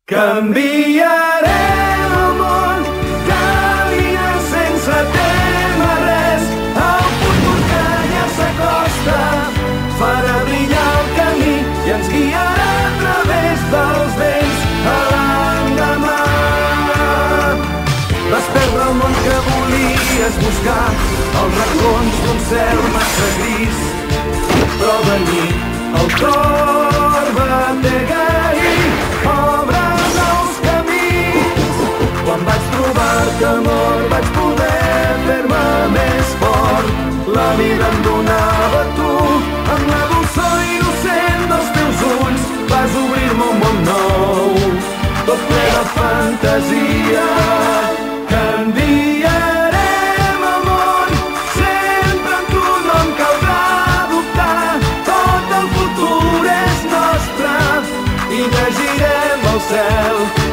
Canviarem el món, caminar sense témer res. El futur que ja s'acosta farà brillar el camí i ens guiarà a través dels vents a l'endemà. Vas perdre el món que volies buscar, els racons d'un cel massa gris, però de nit el cor batega i obre nous camins. Quan vaig trobar-te, amor, vaig poder fer-me més fort. La vida em donava tu, amb la dolçor innocent dels teus ulls vas obrir-me un món nou, tot ple de fantasia. Canviarem el món, sempre amb tu no em caldrà dubtar. Tot el futur és nostre i llegirem el cel